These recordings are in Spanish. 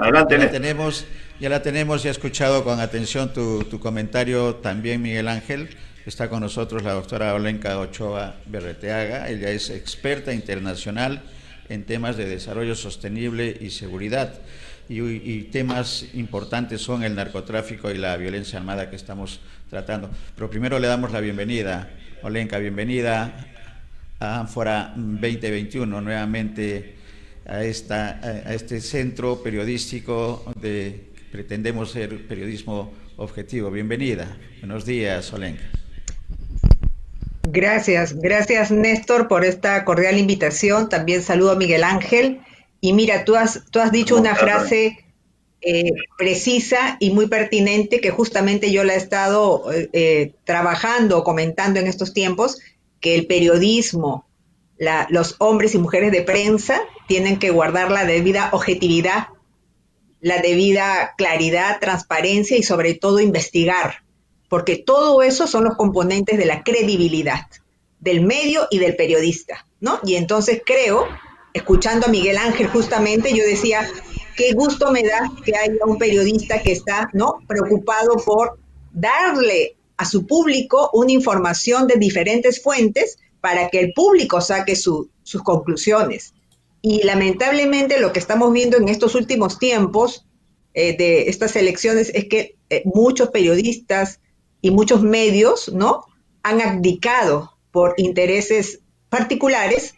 Adelante, Ya la Néstor. tenemos, ya la tenemos, ya he escuchado con atención tu comentario también, Miguel Ángel. Está con nosotros la doctora Olenka Ochoa Berreteaga. Ella es experta internacional en temas de desarrollo sostenible y seguridad. Y temas importantes son el narcotráfico y la violencia armada que estamos tratando. Pero primero le damos la bienvenida. Olenka, bienvenida a Ánfora 2021, nuevamente a este centro periodístico de pretendemos ser periodismo objetivo. Bienvenida. Buenos días, Olenka. Gracias Néstor por esta cordial invitación. También saludo a Miguel Ángel. Y mira, tú has dicho ¿Cómo una estás, Olenka? frase precisa y muy pertinente que justamente yo la he estado trabajando, comentando en estos tiempos, que el periodismo, los hombres y mujeres de prensa tienen que guardar la debida objetividad, la debida claridad, transparencia y sobre todo investigar, porque todo eso son los componentes de la credibilidad del medio y del periodista, ¿no? Y entonces creo, escuchando a Miguel Ángel justamente, yo decía, qué gusto me da que haya un periodista que está, ¿no?, preocupado por darle a su público una información de diferentes fuentes para que el público saque sus conclusiones. Y lamentablemente lo que estamos viendo en estos últimos tiempos de estas elecciones es que muchos periodistas y muchos medios, ¿no?, han abdicado por intereses particulares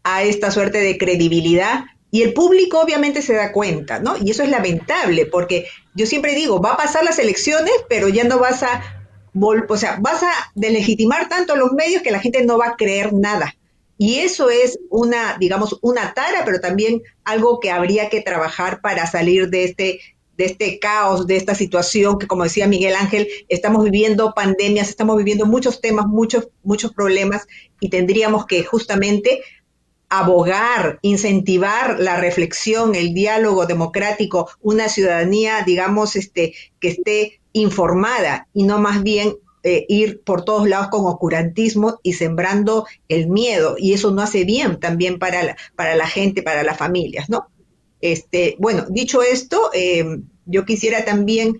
a esta suerte de credibilidad y el público obviamente se da cuenta, ¿no? Y eso es lamentable porque yo siempre digo, va a pasar las elecciones, pero ya no vas a, o sea, vas a delegitimar tanto los medios que la gente no va a creer nada. Y eso es una, digamos, una tara, pero también algo que habría que trabajar para salir de este caos, de esta situación que, como decía Miguel Ángel, estamos viviendo pandemias, estamos viviendo muchos temas, muchos problemas y tendríamos que justamente abogar, incentivar la reflexión, el diálogo democrático, una ciudadanía, digamos, que esté informada y no más bien ir por todos lados con oscurantismo y sembrando el miedo. Y eso no hace bien también para la gente, para las familias, ¿no? Bueno, dicho esto, yo quisiera también,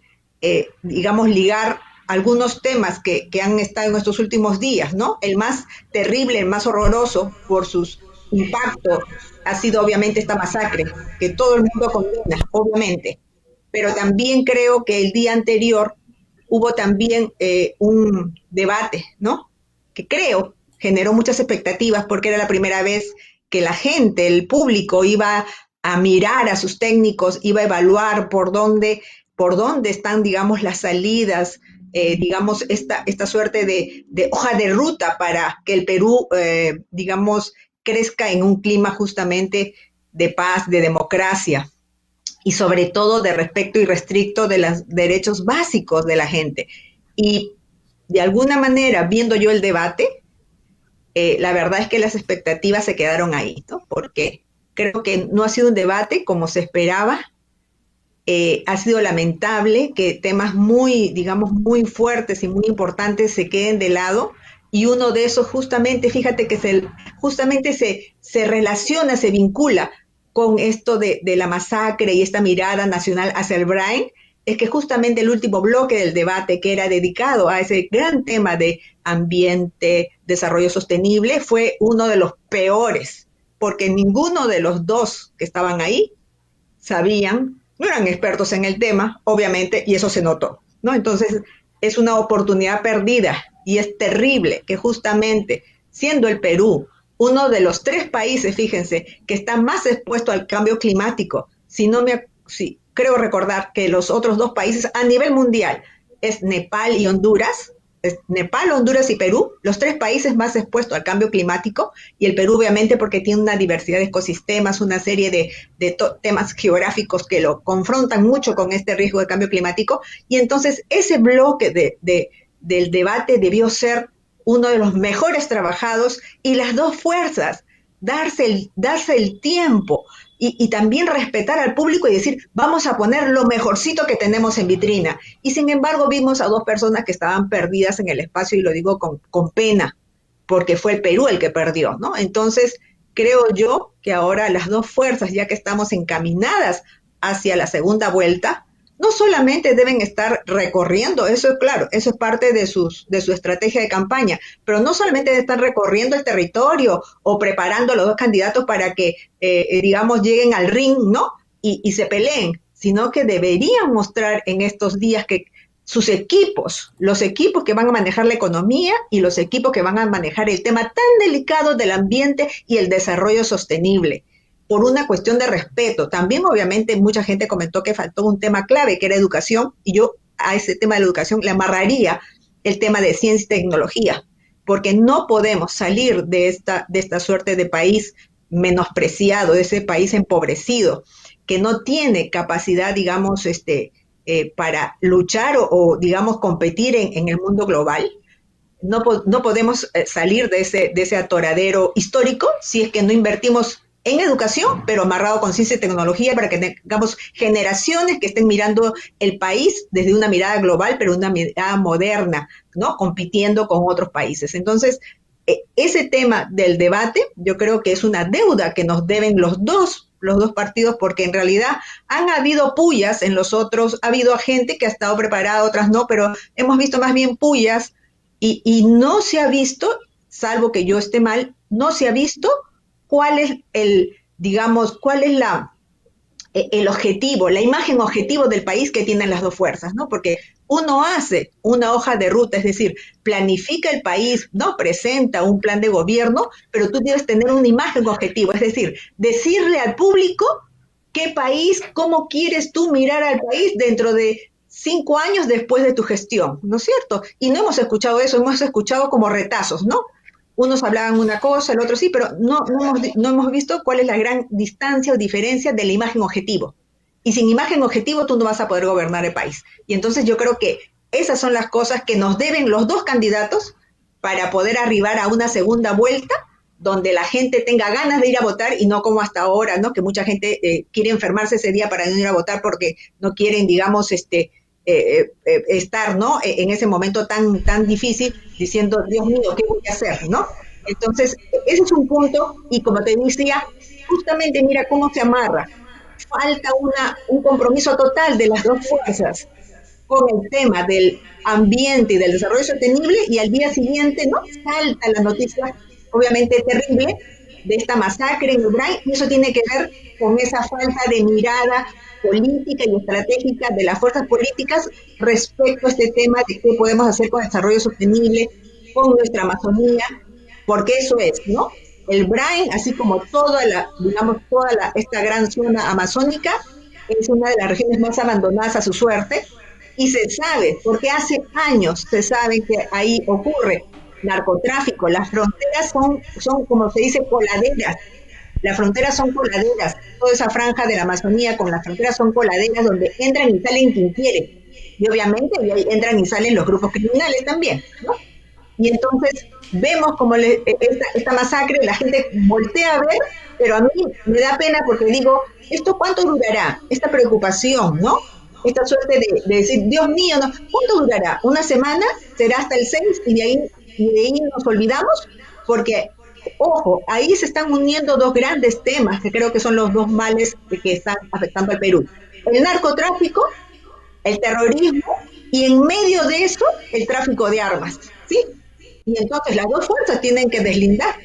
digamos, ligar algunos temas que han estado en estos últimos días, ¿no? El más terrible, el más horroroso por sus impactos ha sido obviamente esta masacre, que todo el mundo condena, obviamente, pero también creo que el día anterior hubo también un debate, ¿no? Que creo generó muchas expectativas porque era la primera vez que la gente, el público, iba a mirar a sus técnicos, iba a evaluar por dónde están, digamos, las salidas, digamos, esta suerte de hoja de ruta para que el Perú, digamos, crezca en un clima justamente de paz, de democracia y sobre todo de respeto irrestricto de los derechos básicos de la gente. Y de alguna manera, viendo yo el debate, la verdad es que las expectativas se quedaron ahí, ¿no? Porque creo que no ha sido un debate como se esperaba. Ha sido lamentable que temas muy, digamos, muy fuertes y muy importantes se queden de lado. Y uno de esos justamente, fíjate que justamente se relaciona, se vincula con esto de la masacre y esta mirada nacional hacia el Brain, es que justamente el último bloque del debate que era dedicado a ese gran tema de ambiente, desarrollo sostenible, fue uno de los peores, porque ninguno de los dos que estaban ahí sabían, no eran expertos en el tema, obviamente, y eso se notó, ¿no? Entonces, es una oportunidad perdida y es terrible que justamente siendo el Perú uno de los tres países, fíjense, que está más expuesto al cambio climático, si creo recordar que los otros dos países a nivel mundial es Nepal y Honduras, Nepal, Honduras y Perú, los tres países más expuestos al cambio climático, y el Perú obviamente porque tiene una diversidad de ecosistemas, una serie de temas geográficos que lo confrontan mucho con este riesgo de cambio climático, y entonces ese bloque del debate debió ser uno de los mejores trabajados y las dos fuerzas, darse el tiempo y también respetar al público y decir, vamos a poner lo mejorcito que tenemos en vitrina. Y sin embargo vimos a dos personas que estaban perdidas en el espacio y lo digo con pena, porque fue el Perú el que perdió, ¿no? Entonces, creo yo que ahora las dos fuerzas, ya que estamos encaminadas hacia la segunda vuelta, no solamente deben estar recorriendo, eso es claro, eso es parte de su estrategia de campaña, pero no solamente deben estar recorriendo el territorio o preparando a los dos candidatos para que, digamos, lleguen al ring, ¿no? Y se peleen, sino que deberían mostrar en estos días que sus equipos, los equipos que van a manejar la economía y los equipos que van a manejar el tema tan delicado del ambiente y el desarrollo sostenible, por una cuestión de respeto. También obviamente mucha gente comentó que faltó un tema clave, que era educación, y yo a ese tema de la educación le amarraría el tema de ciencia y tecnología, porque no podemos salir de esta suerte de país menospreciado, de ese país empobrecido, que no tiene capacidad, digamos, para luchar o digamos, competir en el mundo global. No podemos salir de ese atoradero histórico si es que no invertimos en educación, pero amarrado con ciencia y tecnología para que tengamos generaciones que estén mirando el país desde una mirada global, pero una mirada moderna, ¿no? Compitiendo con otros países. Entonces, ese tema del debate, yo creo que es una deuda que nos deben los dos partidos, porque en realidad han habido pullas en los otros, ha habido gente que ha estado preparada, otras no, pero hemos visto más bien pullas y no se ha visto, salvo que yo esté mal, no se ha visto cuál es el objetivo, la imagen objetivo del país que tienen las dos fuerzas, ¿no? Porque uno hace una hoja de ruta, es decir, planifica el país, ¿no? Presenta un plan de gobierno, pero tú debes tener una imagen objetivo, es decir, decirle al público qué país, cómo quieres tú mirar al país dentro de 5 años después de tu gestión, ¿no es cierto? Y no hemos escuchado eso, hemos escuchado como retazos, ¿no? Unos hablaban una cosa, el otro sí, pero no hemos visto cuál es la gran distancia o diferencia de la imagen objetivo. Y sin imagen objetivo tú no vas a poder gobernar el país. Y entonces yo creo que esas son las cosas que nos deben los dos candidatos para poder arribar a una segunda vuelta donde la gente tenga ganas de ir a votar y no como hasta ahora, ¿no? Que mucha gente quiere enfermarse ese día para no ir a votar porque no quieren, digamos, estar, ¿no? En ese momento tan difícil, diciendo, Dios mío, ¿qué voy a hacer, no? Entonces, ese es un punto, y como te decía, justamente mira cómo se amarra. Falta un compromiso total de las dos fuerzas con el tema del ambiente y del desarrollo sostenible, y al día siguiente, ¿no? Salta la noticia, obviamente terrible, de esta masacre en Uruguay, y eso tiene que ver con esa falta de mirada política y estratégica de las fuerzas políticas respecto a este tema de qué podemos hacer con desarrollo sostenible, con nuestra Amazonía, porque eso es, ¿no? El Brain, así como esta gran zona amazónica, es una de las regiones más abandonadas a su suerte, y se sabe, porque hace años se sabe que ahí ocurre narcotráfico, las fronteras son como se dice, coladeras. Las fronteras son coladeras, toda esa franja de la Amazonía con las fronteras son coladeras donde entran y salen quien quiere. Y obviamente ahí entran y salen los grupos criminales también, ¿no? Y entonces vemos como esta masacre, la gente voltea a ver, pero a mí me da pena porque digo, ¿esto cuánto durará? Esta preocupación, ¿no? Esta suerte de decir, Dios mío, ¿no? ¿Cuánto durará? ¿Una semana? ¿Será hasta el 6? Y de ahí nos olvidamos, porque ojo, ahí se están uniendo dos grandes temas que creo que son los dos males que están afectando al Perú. El narcotráfico, el terrorismo y en medio de eso el tráfico de armas, ¿sí? Y entonces las dos fuerzas tienen que deslindar,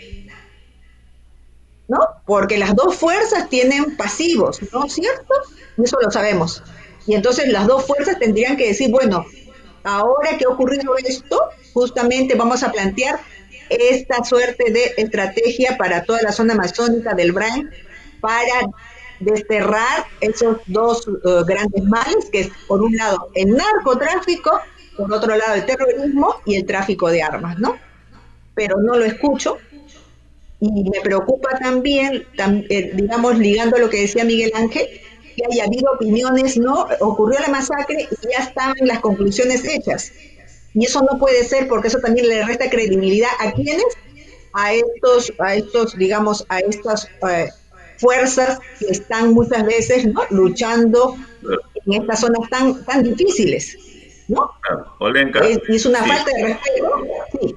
¿no? Porque las dos fuerzas tienen pasivos, ¿no es cierto? Y eso lo sabemos. Y entonces las dos fuerzas tendrían que decir, bueno, ahora que ha ocurrido esto, justamente vamos a plantear esta suerte de estrategia para toda la zona amazónica del Brain para desterrar esos dos grandes males, que es por un lado el narcotráfico, por otro lado el terrorismo y el tráfico de armas, ¿no? Pero no lo escucho y me preocupa también, digamos, ligando a lo que decía Miguel Ángel, que haya habido opiniones, ¿no? Ocurrió la masacre y ya estaban las conclusiones hechas. Y eso no puede ser porque eso también le resta credibilidad a quienes, a estos, digamos, a estas fuerzas que están muchas veces, ¿no? Luchando en estas zonas tan difíciles, ¿no? Olenka, es una falta de respeto. Sí,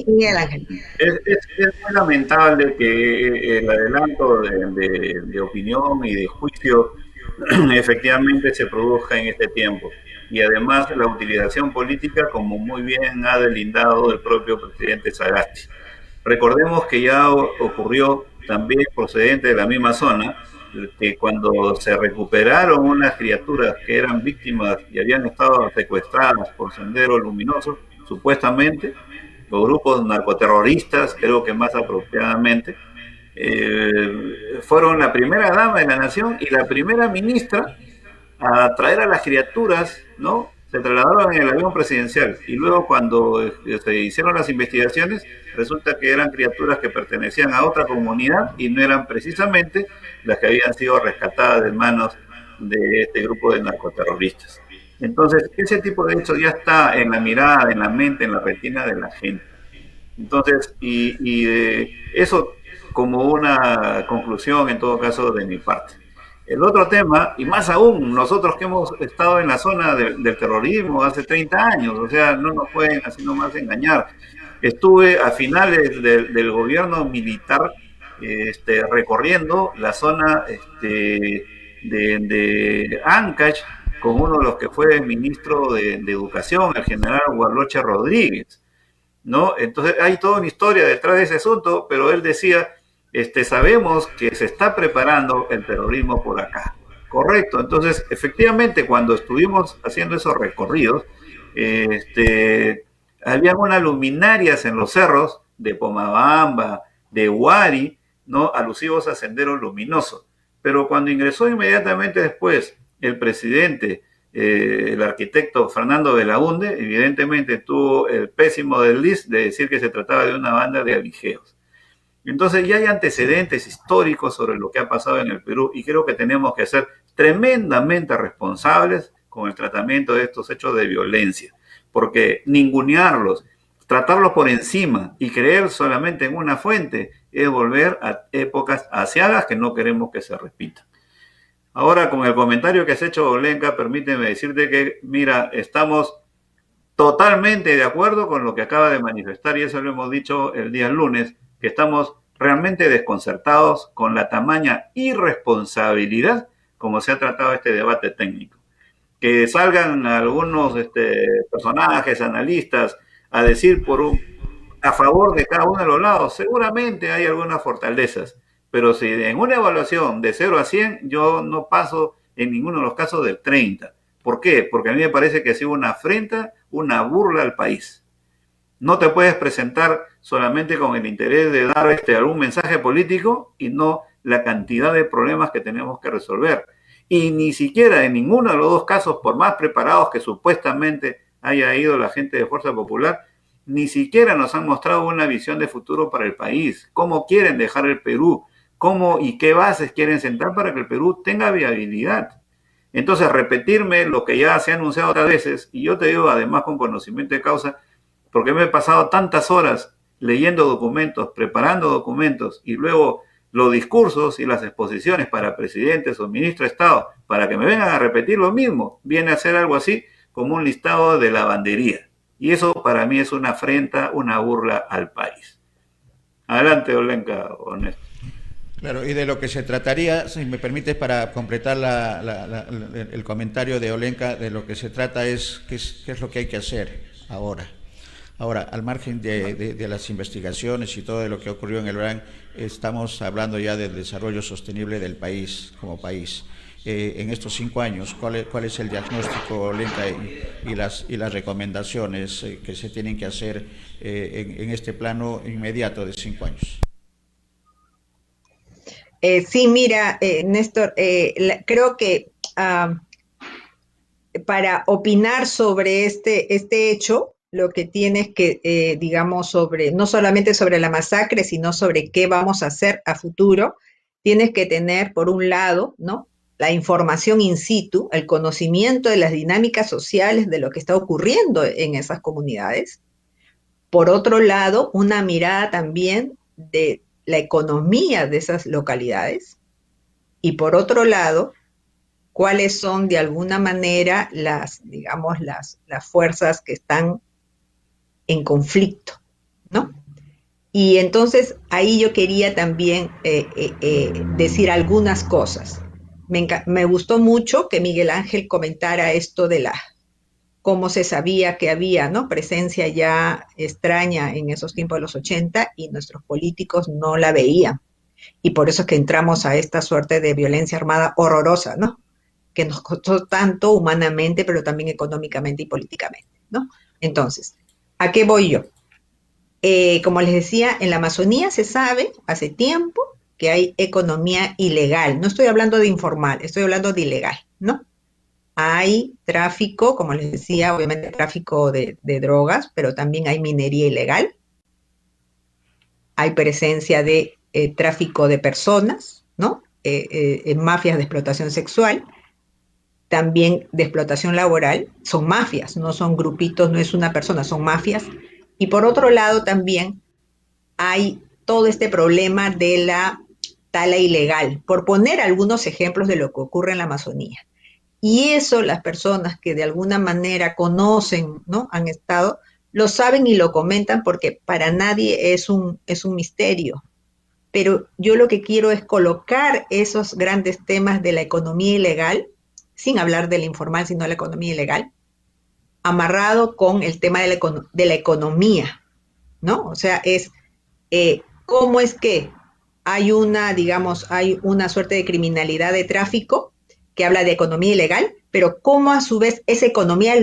Miguel Ángel. Es muy lamentable que el adelanto de opinión y de juicio efectivamente se produzca en este tiempo. Y además la utilización política, como muy bien ha delindado el propio presidente Sagasti. Recordemos que ya ocurrió también procedente de la misma zona, que cuando se recuperaron unas criaturas que eran víctimas y habían estado secuestradas por Sendero Luminoso, supuestamente, los grupos narcoterroristas, creo que más apropiadamente, fueron la primera dama de la nación y la primera ministra a traer a las criaturas, ¿no? Se trasladaron en el avión presidencial y luego cuando se hicieron las investigaciones resulta que eran criaturas que pertenecían a otra comunidad y no eran precisamente las que habían sido rescatadas de manos de este grupo de narcoterroristas. Entonces, ese tipo de hechos ya está en la mirada, en la mente, en la retina de la gente. Entonces, eso como una conclusión en todo caso de mi parte. El otro tema, y más aún, nosotros que hemos estado en la zona del terrorismo hace 30 años, o sea, no nos pueden así nomás engañar. Estuve a finales del gobierno militar recorriendo la zona de Ancash con uno de los que fue ministro de Educación, el general Guarloche Rodríguez, ¿no? Entonces hay toda una historia detrás de ese asunto, pero él decía, sabemos que se está preparando el terrorismo por acá. Correcto, entonces efectivamente cuando estuvimos haciendo esos recorridos, había unas luminarias en los cerros de Pomabamba, de Huari, ¿no? Alusivos a Sendero Luminoso. Pero cuando ingresó inmediatamente después el presidente, el arquitecto Fernando Belaunde, evidentemente tuvo el pésimo desliz de decir que se trataba de una banda de avijeos. Entonces ya hay antecedentes históricos sobre lo que ha pasado en el Perú y creo que tenemos que ser tremendamente responsables con el tratamiento de estos hechos de violencia, porque ningunearlos, tratarlos por encima y creer solamente en una fuente es volver a épocas asiagas que no queremos que se repitan. Ahora, con el comentario que has hecho, Olenka, permíteme decirte que, mira, estamos totalmente de acuerdo con lo que acaba de manifestar, y eso lo hemos dicho el día lunes, que estamos realmente desconcertados con la tamaña irresponsabilidad como se ha tratado este debate técnico. Que salgan algunos personajes, analistas, a decir a favor de cada uno de los lados, seguramente hay algunas fortalezas, pero si en una evaluación de 0 a 100, yo no paso en ninguno de los casos del 30. ¿Por qué? Porque a mí me parece que ha sido una afrenta, una burla al país. No te puedes presentar solamente con el interés de dar algún mensaje político y no la cantidad de problemas que tenemos que resolver. Y ni siquiera en ninguno de los dos casos, por más preparados que supuestamente haya ido la gente de Fuerza Popular, ni siquiera nos han mostrado una visión de futuro para el país. ¿Cómo quieren dejar el Perú? ¿Cómo y qué bases quieren sentar para que el Perú tenga viabilidad? Entonces, repetirme lo que ya se ha anunciado otras veces, y yo te digo además con conocimiento de causa, porque me he pasado tantas horas leyendo documentos, preparando documentos, y luego los discursos y las exposiciones para presidentes o ministros de Estado, para que me vengan a repetir lo mismo, viene a ser algo así como un listado de lavandería. Y eso para mí es una afrenta, una burla al país. Adelante, Olenka, honesto. Claro, y de lo que se trataría, si me permites, para completar el comentario de Olenka, de lo que se trata es qué es lo que hay que hacer ahora. Ahora, al margen de las investigaciones y todo de lo que ocurrió en el verano, estamos hablando ya del desarrollo sostenible del país como país. En estos 5 años, ¿cuál es el diagnóstico, Olenka, y las recomendaciones que se tienen que hacer en este plano inmediato de 5 años? Sí, mira, Néstor, creo que para opinar sobre este hecho, lo que tienes que, digamos, no solamente sobre la masacre, sino sobre qué vamos a hacer a futuro, tienes que tener, por un lado, ¿no?, la información in situ, el conocimiento de las dinámicas sociales de lo que está ocurriendo en esas comunidades. Por otro lado, una mirada también de la economía de esas localidades. Y por otro lado, cuáles son de alguna manera las fuerzas que están en conflicto, ¿no? Y entonces ahí yo quería también decir algunas cosas. me gustó mucho que Miguel Ángel comentara esto de cómo se sabía que había, ¿no?, presencia ya extraña en esos tiempos de los 80 y nuestros políticos no la veían. Y por eso es que entramos a esta suerte de violencia armada horrorosa, ¿no?, que nos costó tanto humanamente, pero también económicamente y políticamente, ¿no? Entonces, ¿a qué voy yo? Como les decía, en la Amazonía se sabe hace tiempo que hay economía ilegal. No estoy hablando de informal, estoy hablando de ilegal, ¿no? Hay tráfico, como les decía, obviamente tráfico de drogas, pero también hay minería ilegal, hay presencia de tráfico de personas, ¿no? Mafias de explotación sexual, también de explotación laboral, son mafias, no son grupitos, no es una persona, son mafias. Y por otro lado también hay todo este problema de la tala ilegal, por poner algunos ejemplos de lo que ocurre en la Amazonía. Y eso las personas que de alguna manera conocen, ¿no?, han estado, lo saben y lo comentan porque para nadie es un misterio. Pero yo lo que quiero es colocar esos grandes temas de la economía ilegal, sin hablar de la informal, sino de la economía ilegal, amarrado con el tema de la economía, ¿no? O sea, es cómo es que hay digamos, hay una suerte de criminalidad de tráfico que habla de economía ilegal, pero cómo a su vez esa economía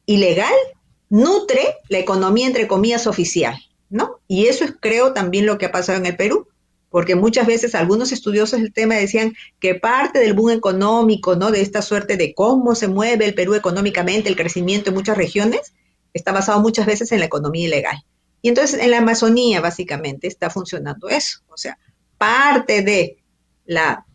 ilegal nutre la economía, entre comillas, oficial, ¿no? Y eso es, creo, también lo que ha pasado en el Perú, porque muchas veces algunos estudiosos del tema decían que parte del boom económico, ¿no?, de esta suerte de cómo se mueve el Perú económicamente, el crecimiento en muchas regiones, está basado muchas veces en la economía ilegal. Y entonces en la Amazonía básicamente está funcionando eso, o sea, parte de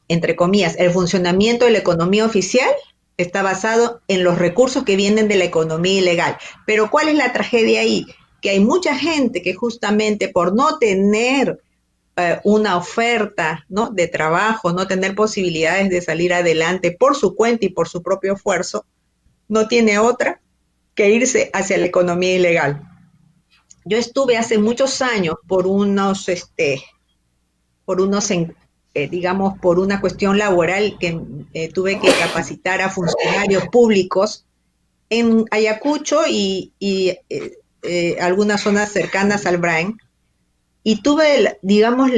entre comillas, el funcionamiento de la economía oficial está basado en los recursos que vienen de la economía ilegal. Pero ¿cuál es la tragedia ahí? Que hay mucha gente que justamente por no tener una oferta, ¿no?, de trabajo, no tener posibilidades de salir adelante por su cuenta y por su propio esfuerzo, no tiene otra que irse hacia la economía ilegal. Yo estuve hace muchos años digamos, por una cuestión laboral que tuve que capacitar a funcionarios públicos en Ayacucho y algunas zonas cercanas al Brain, y tuve, digamos,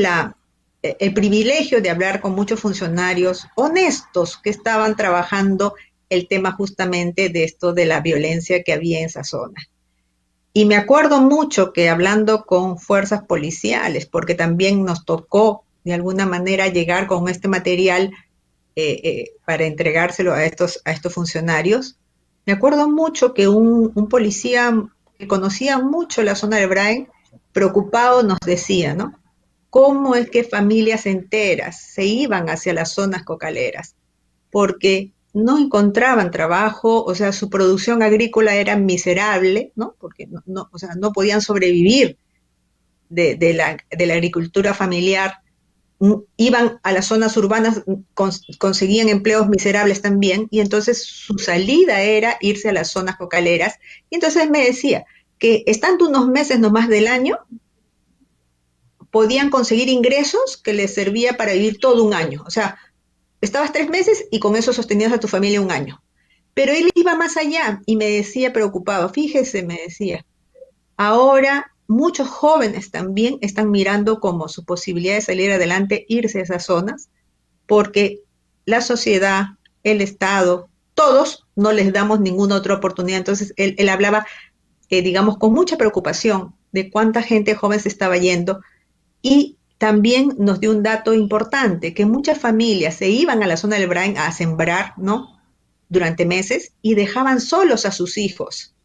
el privilegio de hablar con muchos funcionarios honestos que estaban trabajando el tema justamente de esto de la violencia que había en esa zona. Y me acuerdo mucho que hablando con fuerzas policiales, porque también nos tocó de alguna manera llegar con este material para entregárselo a estos funcionarios, me acuerdo mucho que un policía que conocía mucho la zona del Brain, preocupado, nos decía, ¿no?, cómo es que familias enteras se iban hacia las zonas cocaleras, porque no encontraban trabajo, o sea, su producción agrícola era miserable, ¿no?, porque o sea, no podían sobrevivir de la agricultura familiar, iban a las zonas urbanas, conseguían empleos miserables también, y entonces su salida era irse a las zonas cocaleras, y entonces me decía que estando unos meses nomás del año, podían conseguir ingresos que les servía para vivir todo un año, o sea, estabas 3 meses y con eso sostenías a tu familia un año. Pero él iba más allá y me decía preocupado, fíjese, me decía, ahora muchos jóvenes también están mirando como su posibilidad de salir adelante, irse a esas zonas, porque la sociedad, el Estado, todos no les damos ninguna otra oportunidad. Entonces él hablaba, digamos, con mucha preocupación de cuánta gente joven se estaba yendo, y también nos dio un dato importante, que muchas familias se iban a la zona del Brain a sembrar, ¿no?, durante meses y dejaban solos a sus hijos.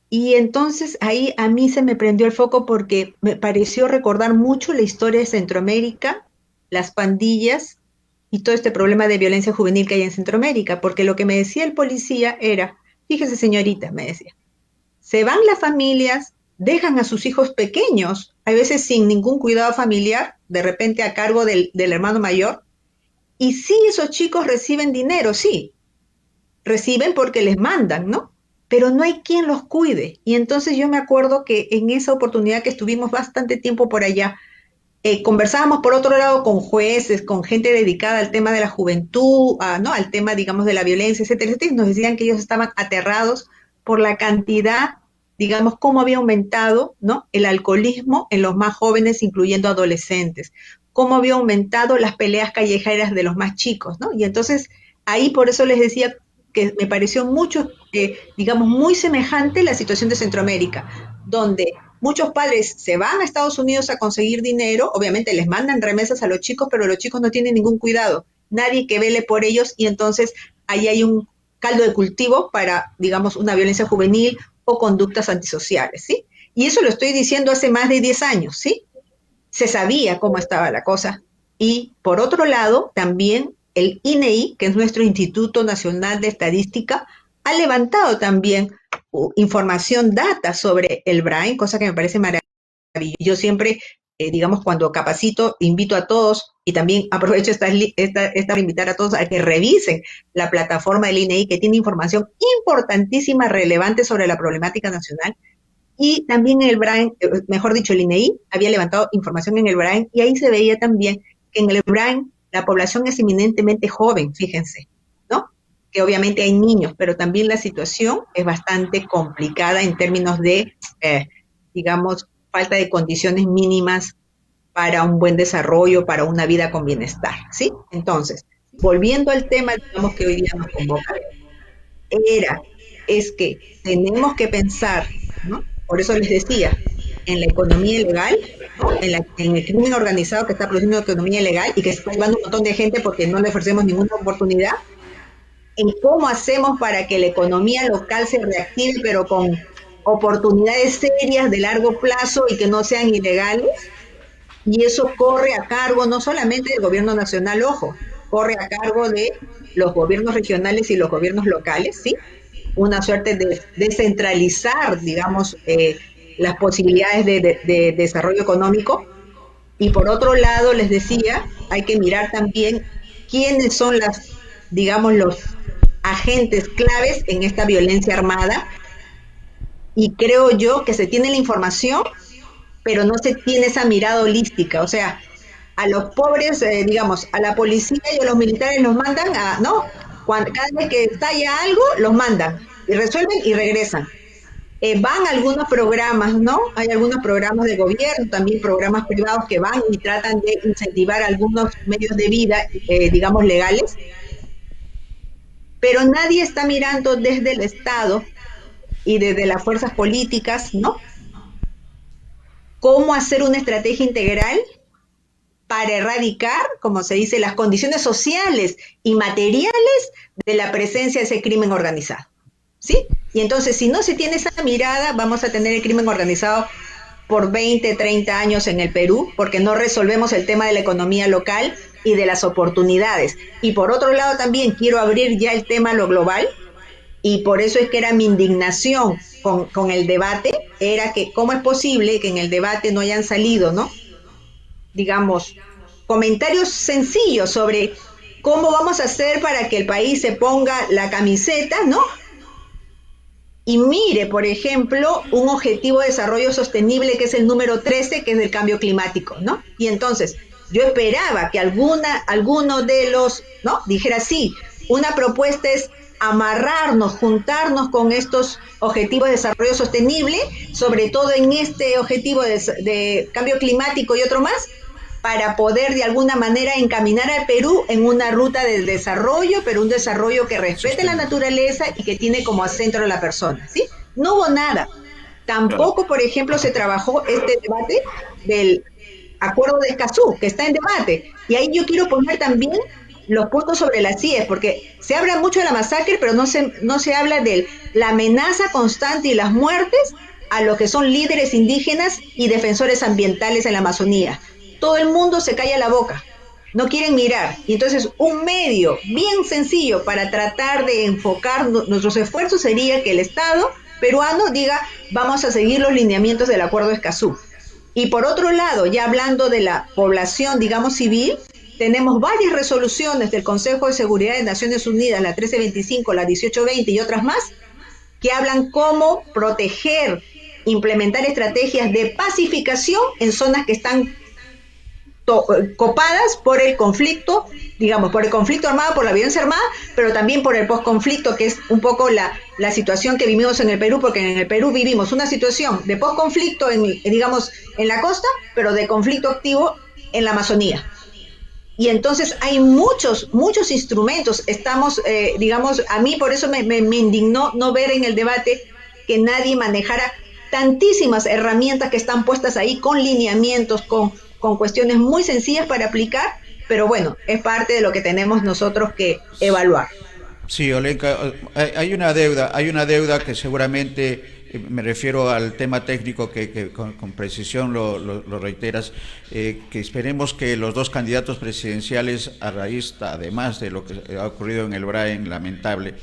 Y entonces ahí a mí se me prendió el foco porque me pareció recordar mucho la historia de Centroamérica, las pandillas y todo este problema de violencia juvenil que hay en Centroamérica, porque lo que me decía el policía era, fíjese señorita, me decía, se van las familias, dejan a sus hijos pequeños, a veces sin ningún cuidado familiar, de repente a cargo del hermano mayor, y sí, esos chicos reciben dinero, sí, reciben porque les mandan, ¿no? Pero no hay quien los cuide. Y entonces yo me acuerdo que en esa oportunidad que estuvimos bastante tiempo por allá, conversábamos por otro lado con jueces, con gente dedicada al tema de la juventud, ¿no? Al tema, digamos, de la violencia, etcétera, etcétera, y nos decían que ellos estaban aterrados por la cantidad, digamos, cómo había aumentado, ¿no? El alcoholismo en los más jóvenes, incluyendo adolescentes, cómo había aumentado las peleas callejeras de los más chicos, ¿no? Y entonces ahí por eso les decía que me pareció mucho, digamos, muy semejante la situación de Centroamérica, donde muchos padres se van a Estados Unidos a conseguir dinero, obviamente les mandan remesas a los chicos, pero los chicos no tienen ningún cuidado, nadie que vele por ellos y entonces ahí hay un caldo de cultivo para, digamos, una violencia juvenil o conductas antisociales, ¿sí? Y eso lo estoy diciendo hace más de 10 años, ¿sí? Se sabía cómo estaba la cosa. Y por otro lado, también el INEI, que es nuestro Instituto Nacional de Estadística, ha levantado también información, data sobre el Brain, cosa que me parece maravillosa. Yo siempre, digamos, cuando capacito, invito a todos y también aprovecho esta para invitar a todos a que revisen la plataforma del INEI, que tiene información importantísima, relevante sobre la problemática nacional. Y también el Brain, mejor dicho, el INEI había levantado información en el Brain y ahí se veía también que en el Brain la población es eminentemente joven, fíjense, ¿no? Que obviamente hay niños, pero también la situación es bastante complicada en términos de, digamos, falta de condiciones mínimas para un buen desarrollo, para una vida con bienestar, ¿sí? Entonces, volviendo al tema, digamos, que hoy día nos convoca, es que tenemos que pensar, ¿no? Por eso les decía, en la economía ilegal, ¿no? En el crimen organizado que está produciendo economía ilegal y que está llevando un montón de gente porque no le ofrecemos ninguna oportunidad, en cómo hacemos para que la economía local se reactive, pero con oportunidades serias de largo plazo y que no sean ilegales, y eso corre a cargo no solamente del gobierno nacional, ojo, corre a cargo de los gobiernos regionales y los gobiernos locales, ¿sí? Una suerte de descentralizar, digamos, las posibilidades de desarrollo económico. Y por otro lado, les decía, hay que mirar también quiénes son digamos, los agentes claves en esta violencia armada. Y creo yo que se tiene la información, pero no se tiene esa mirada holística. O sea, a los pobres, digamos, a la policía y a los militares los mandan ¿no? Cada vez que estalla algo, los mandan y resuelven y regresan. Van algunos programas, ¿no? Hay algunos programas de gobierno, también programas privados que van y tratan de incentivar algunos medios de vida, digamos, legales, pero nadie está mirando desde el Estado y desde las fuerzas políticas, ¿no? Cómo hacer una estrategia integral para erradicar, como se dice, las condiciones sociales y materiales de la presencia de ese crimen organizado, ¿sí? Y entonces, si no se tiene esa mirada, vamos a tener el crimen organizado por 20, 30 años en el Perú, porque no resolvemos el tema de la economía local y de las oportunidades. Y por otro lado también quiero abrir ya el tema a lo global, y por eso es que era mi indignación con el debate, era que cómo es posible que en el debate no hayan salido, ¿no? Digamos, comentarios sencillos sobre cómo vamos a hacer para que el país se ponga la camiseta, ¿no? Y mire, por ejemplo, un objetivo de desarrollo sostenible que es el número 13, que es del cambio climático, ¿no? Y entonces, yo esperaba que alguno de los, ¿no? Dijera, sí, una propuesta es amarrarnos, juntarnos con estos objetivos de desarrollo sostenible, sobre todo en este objetivo de cambio climático y otro más, para poder de alguna manera encaminar al Perú en una ruta del desarrollo, pero un desarrollo que respete la naturaleza y que tiene como centro a la persona, ¿sí? No hubo nada. Tampoco, por ejemplo, se trabajó este debate del acuerdo de Escazú, que está en debate. Y ahí yo quiero poner también los puntos sobre las CIES, porque se habla mucho de la masacre, pero no se habla de la amenaza constante y las muertes a los que son líderes indígenas y defensores ambientales en la Amazonía. Todo el mundo se calla la boca, no quieren mirar. Y entonces un medio bien sencillo para tratar de enfocar nuestros esfuerzos sería que el Estado peruano diga, vamos a seguir los lineamientos del Acuerdo de Escazú. Y por otro lado, ya hablando de la población, digamos, civil, tenemos varias resoluciones del Consejo de Seguridad de Naciones Unidas, la 1325, la 1820 y otras más, que hablan cómo proteger, implementar estrategias de pacificación en zonas que están copadas por el conflicto, digamos, por el conflicto armado, por la violencia armada, pero también por el posconflicto, que es un poco la situación que vivimos en el Perú, porque en el Perú vivimos una situación de posconflicto, digamos, en la costa, pero de conflicto activo en la Amazonía. Y entonces hay muchos instrumentos. Estamos, digamos, a mí por eso me indignó no ver en el debate que nadie manejara tantísimas herramientas que están puestas ahí con lineamientos, con cuestiones muy sencillas para aplicar, pero bueno, es parte de lo que tenemos nosotros que evaluar. Sí, Olenka, hay una deuda que seguramente, me refiero al tema técnico que con precisión lo reiteras, que esperemos que los dos candidatos presidenciales, a raíz, además de lo que ha ocurrido en el Brain, lamentable,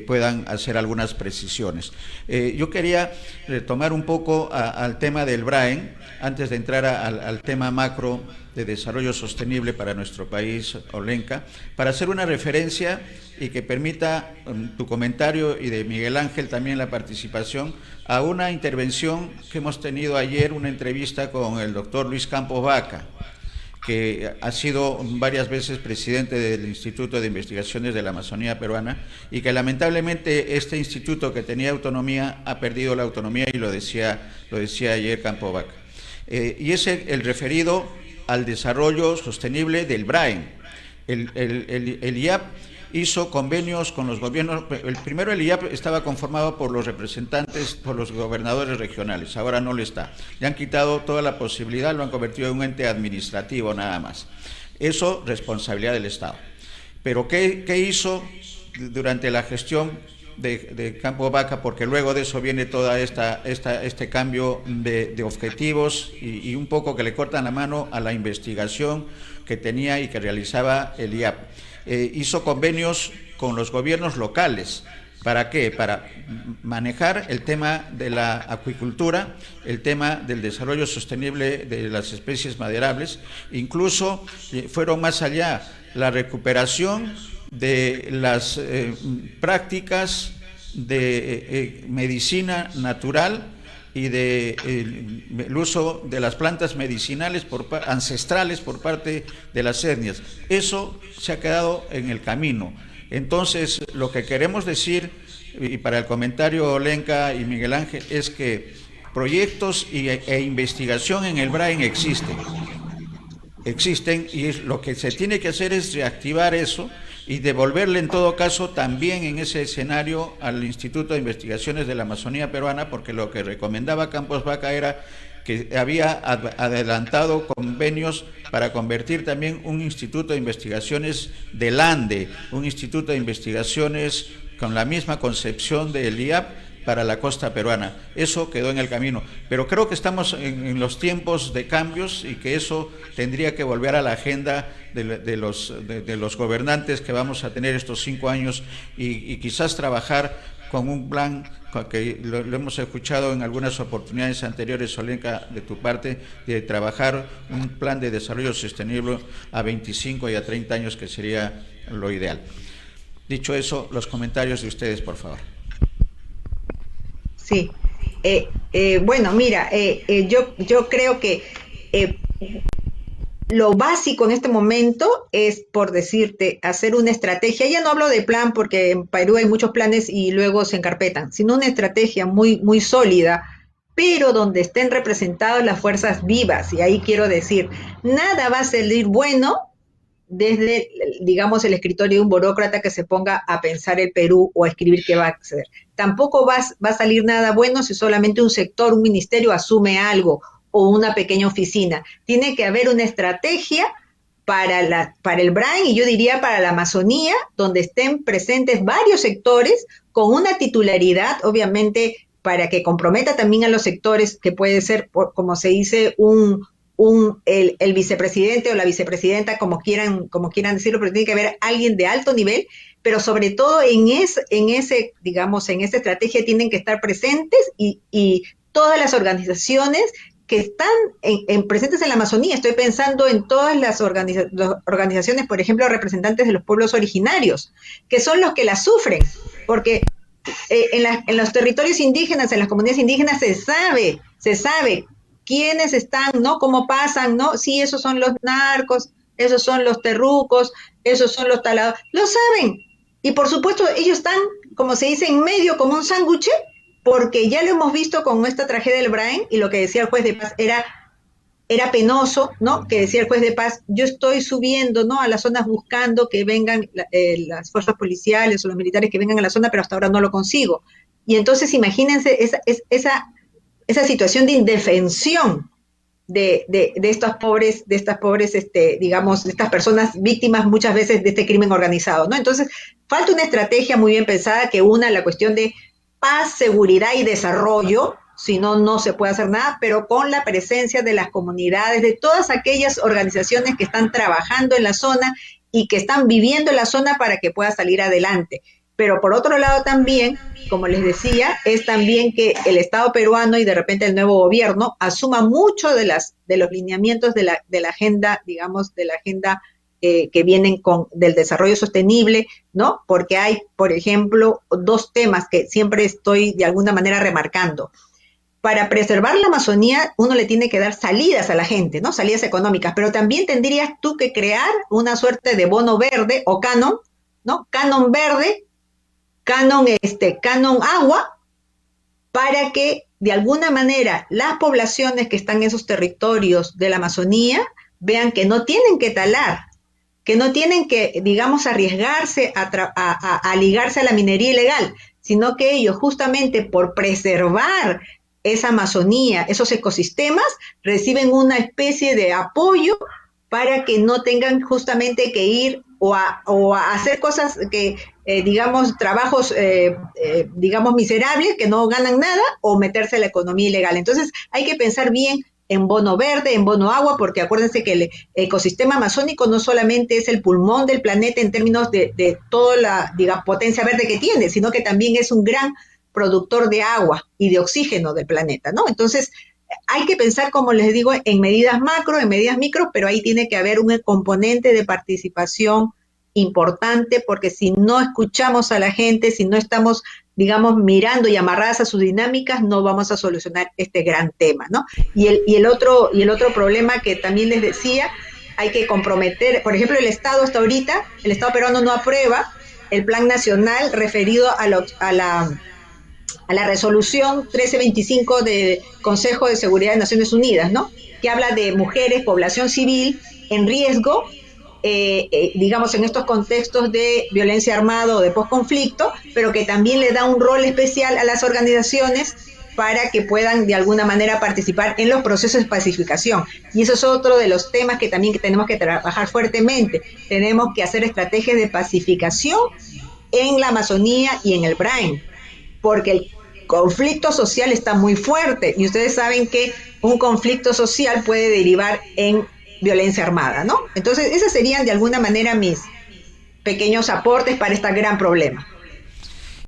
puedan hacer algunas precisiones. Yo quería retomar un poco al tema del Brain, antes de entrar al tema macro de desarrollo sostenible para nuestro país, Olenka, para hacer una referencia y que permita tu comentario y de Miguel Ángel también la participación a una intervención que hemos tenido ayer, una entrevista con el doctor Luis Campos Vaca, que ha sido varias veces presidente del Instituto de Investigaciones de la Amazonía Peruana y que lamentablemente este instituto que tenía autonomía ha perdido la autonomía y lo decía ayer Campos Vaca. Y es el referido al desarrollo sostenible del BRAEN. El IAP hizo convenios con los gobiernos. Primero el IAP estaba conformado por los representantes, por los gobernadores regionales, ahora no lo está. Le han quitado toda la posibilidad, lo han convertido en un ente administrativo nada más. Eso, responsabilidad del Estado. Pero ¿qué hizo durante la gestión de Campos Vaca? Porque luego de eso viene toda este cambio de objetivos y un poco que le cortan la mano a la investigación que tenía y que realizaba el IAP. Hizo convenios con los gobiernos locales. ¿Para qué? Para manejar el tema de la acuicultura, el tema del desarrollo sostenible de las especies maderables, incluso fueron más allá, la recuperación de las prácticas de medicina natural y el uso de las plantas medicinales ancestrales por parte de las etnias. Eso se ha quedado en el camino. Entonces, lo que queremos decir, y para el comentario Olenka y Miguel Ángel, es que proyectos e investigación en el BRAEN existen y lo que se tiene que hacer es reactivar eso y devolverle en todo caso también en ese escenario al Instituto de Investigaciones de la Amazonía Peruana, porque lo que recomendaba Campos Vaca era que había adelantado convenios para convertir también un instituto de investigaciones del Ande, un instituto de investigaciones con la misma concepción del IAP para la costa peruana. Eso quedó en el camino, pero creo que estamos en los tiempos de cambios y que eso tendría que volver a la agenda de los gobernantes que vamos a tener estos 5 años y quizás trabajar con un plan que lo hemos escuchado en algunas oportunidades anteriores, Olenka, de tu parte, de trabajar un plan de desarrollo sostenible a 25 y a 30 años, que sería lo ideal. Dicho eso, los comentarios de ustedes, por favor. Sí. Bueno, mira, yo creo que lo básico en este momento es, por decirte, hacer una estrategia. Ya no hablo de plan porque en Perú hay muchos planes y luego se encarpetan, sino una estrategia muy sólida, pero donde estén representadas las fuerzas vivas. Y ahí quiero decir, nada va a salir bueno desde, digamos, el escritorio de un burócrata que se ponga a pensar el Perú o a escribir qué va a hacer. Tampoco va a salir nada bueno si solamente un sector, un ministerio asume algo o una pequeña oficina. Tiene que haber una estrategia para el BRAEN y yo diría para la Amazonía, donde estén presentes varios sectores con una titularidad, obviamente, para que comprometa también a los sectores, que puede ser, como se dice, el vicepresidente o la vicepresidenta, como quieran decirlo, pero tiene que haber alguien de alto nivel, pero sobre todo en esa estrategia tienen que estar presentes y todas las organizaciones que están presentes en la Amazonía. Estoy pensando en todas las organizaciones, por ejemplo, representantes de los pueblos originarios, que son los que la sufren, porque en los territorios indígenas, en las comunidades indígenas se sabe quiénes están, ¿no? ¿Cómo pasan, no? Sí, esos son los narcos, esos son los terrucos, esos son los talados. Lo saben. Y por supuesto, ellos están, como se dice, en medio como un sándwich, porque ya lo hemos visto con esta tragedia del Brain, y lo que decía el juez de paz era penoso, ¿no? Que decía el juez de paz, yo estoy subiendo, ¿no? A las zonas buscando que vengan las fuerzas policiales o los militares que vengan a la zona, pero hasta ahora no lo consigo. Y entonces imagínense esa situación de indefensión de estas pobres, digamos, de estas personas víctimas muchas veces de este crimen organizado, ¿no? Entonces, falta una estrategia muy bien pensada que una la cuestión de paz, seguridad y desarrollo, si no, no se puede hacer nada, pero con la presencia de las comunidades, de todas aquellas organizaciones que están trabajando en la zona y que están viviendo en la zona para que pueda salir adelante. Pero por otro lado también, como les decía, es también que el Estado peruano y de repente el nuevo gobierno asuma mucho de los lineamientos de la agenda, digamos, de la agenda que vienen del desarrollo sostenible, ¿no? Porque hay, por ejemplo, dos temas que siempre estoy de alguna manera remarcando. Para preservar la Amazonía, uno le tiene que dar salidas a la gente, ¿no? Salidas económicas, pero también tendrías tú que crear una suerte de bono verde o canon, ¿no? Canon verde, canon agua, para que de alguna manera las poblaciones que están en esos territorios de la Amazonía vean que no tienen que talar, que no tienen que, digamos, arriesgarse a ligarse a la minería ilegal, sino que ellos justamente por preservar esa Amazonía, esos ecosistemas, reciben una especie de apoyo para que no tengan justamente que ir o a hacer cosas que, digamos, trabajos, digamos, miserables, que no ganan nada, o meterse a la economía ilegal. Entonces, hay que pensar bien en bono verde, en bono agua, porque acuérdense que el ecosistema amazónico no solamente es el pulmón del planeta en términos de toda la, digamos, potencia verde que tiene, sino que también es un gran productor de agua y de oxígeno del planeta, ¿no? Entonces, hay que pensar, como les digo, en medidas macro, en medidas micro, pero ahí tiene que haber un componente de participación importante, porque si no escuchamos a la gente, si no estamos, digamos, mirando y amarradas a sus dinámicas, no vamos a solucionar este gran tema, ¿no? Y el otro problema que también les decía, hay que comprometer, por ejemplo, el Estado hasta ahorita, el Estado peruano no aprueba el plan nacional referido a la resolución 1325 del Consejo de Seguridad de Naciones Unidas, ¿no? Que habla de mujeres, población civil en riesgo, digamos, en estos contextos de violencia armada o de posconflicto, pero que también le da un rol especial a las organizaciones para que puedan de alguna manera participar en los procesos de pacificación. Y eso es otro de los temas que también tenemos que trabajar fuertemente. Tenemos que hacer estrategias de pacificación en la Amazonía y en el Brain, porque el conflicto social está muy fuerte y ustedes saben que un conflicto social puede derivar en violencia armada, ¿no? Entonces, esos serían de alguna manera mis pequeños aportes para este gran problema.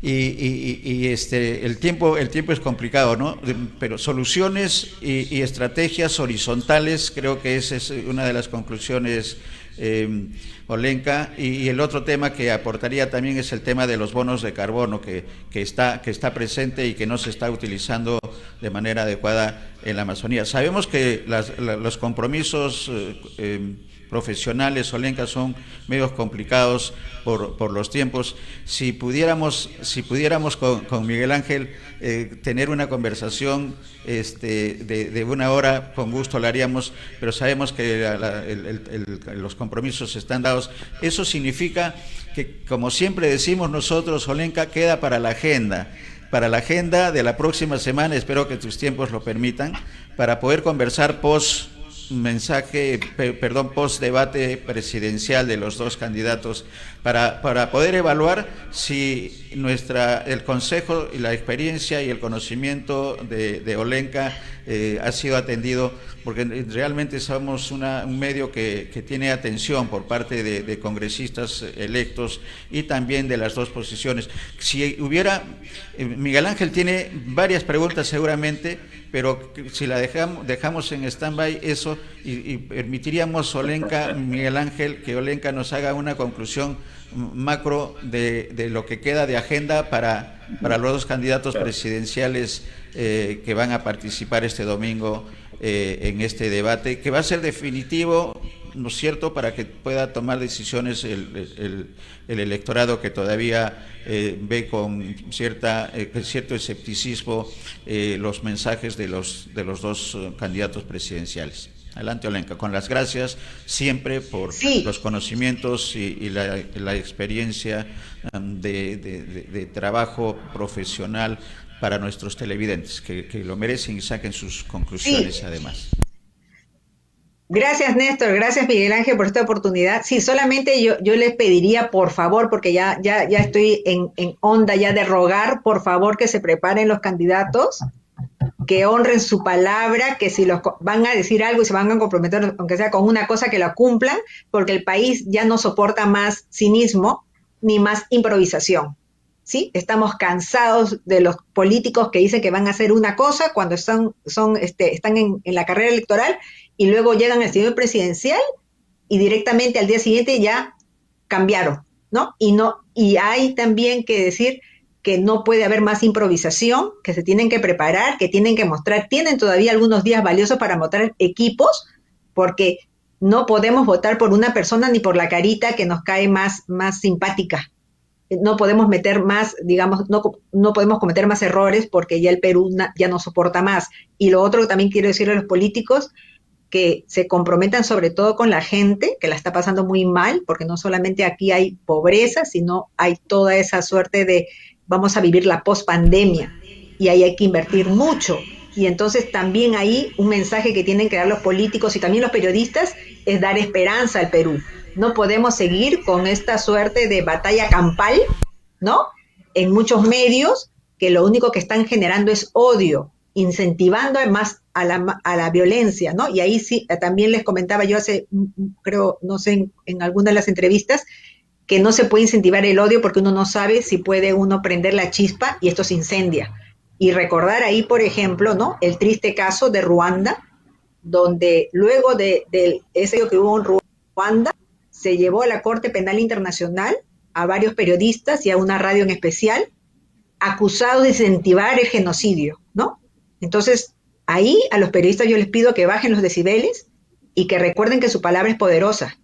El tiempo es complicado, ¿no? Pero soluciones y estrategias horizontales, creo que esa es una de las conclusiones, Olenka. Y el otro tema que aportaría también es el tema de los bonos de carbono que está presente y que no se está utilizando de manera adecuada en la Amazonía. Sabemos que los compromisos profesionales, Olenka, son medios complicados por los tiempos. Si pudiéramos con Miguel Ángel tener una conversación de una hora, con gusto la haríamos, pero sabemos que los compromisos están dados. Eso significa que, como siempre decimos nosotros, Olenka, queda para la agenda de la próxima semana, espero que tus tiempos lo permitan, para poder conversar post debate presidencial de los dos candidatos, para poder evaluar si el consejo y la experiencia y el conocimiento de Olenka ha sido atendido, porque realmente somos un medio que tiene atención por parte de congresistas electos y también de las dos posiciones. Si hubiera, Miguel Ángel tiene varias preguntas seguramente, pero si la dejamos en stand-by eso y permitiríamos, Miguel Ángel, que Olenka nos haga una conclusión macro de lo que queda de agenda para los dos candidatos presidenciales que van a participar este domingo en este debate, que va a ser definitivo, ¿no es cierto?, para que pueda tomar decisiones el electorado que todavía ve con cierto escepticismo los mensajes de los dos candidatos presidenciales. Adelante, Olenka, con las gracias siempre por los conocimientos y la experiencia de trabajo profesional para nuestros televidentes, que lo merecen y saquen sus conclusiones además. Gracias, Néstor. Gracias, Miguel Ángel, por esta oportunidad. Sí, solamente yo les pediría, por favor, porque ya estoy en onda ya de rogar, por favor, que se preparen los candidatos, que honren su palabra, que si los van a decir algo y se van a comprometer, aunque sea con una cosa, que la cumplan, porque el país ya no soporta más cinismo ni más improvisación. ¿Sí? Estamos cansados de los políticos que dicen que van a hacer una cosa cuando están en la carrera electoral y luego llegan al señor presidencial y directamente al día siguiente ya cambiaron, ¿no? Y hay también que decir que no puede haber más improvisación, que se tienen que preparar, que tienen que mostrar, tienen todavía algunos días valiosos para mostrar equipos, porque no podemos votar por una persona ni por la carita que nos cae más simpática. No podemos meter más, digamos, no podemos cometer más errores porque ya el Perú ya no soporta más. Y lo otro que también quiero decirle a los políticos, que se comprometan sobre todo con la gente, que la está pasando muy mal, porque no solamente aquí hay pobreza, sino hay toda esa suerte de vamos a vivir la pospandemia y ahí hay que invertir mucho. Y entonces también ahí un mensaje que tienen que dar los políticos y también los periodistas es dar esperanza al Perú. No podemos seguir con esta suerte de batalla campal, ¿no? En muchos medios que lo único que están generando es odio, incentivando más a la violencia, ¿no? Y ahí sí, también les comentaba yo creo, no sé, en alguna de las entrevistas, que no se puede incentivar el odio porque uno no sabe si puede uno prender la chispa y esto se incendia. Y recordar ahí, por ejemplo, ¿no?, el triste caso de Ruanda, donde luego de ese que hubo en Ruanda, se llevó a la Corte Penal Internacional a varios periodistas y a una radio en especial, acusados de incentivar el genocidio, ¿no? Entonces, ahí a los periodistas yo les pido que bajen los decibeles y que recuerden que su palabra es poderosa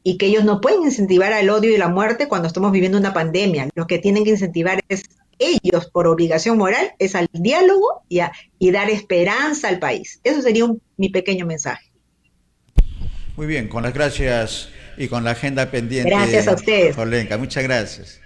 y que ellos no pueden incentivar al odio y la muerte cuando estamos viviendo una pandemia. Lo que tienen que incentivar es ellos, por obligación moral, es al diálogo y dar esperanza al país. Eso sería mi pequeño mensaje. Muy bien, con las gracias y con la agenda pendiente. Gracias a ustedes. Olenka, muchas gracias.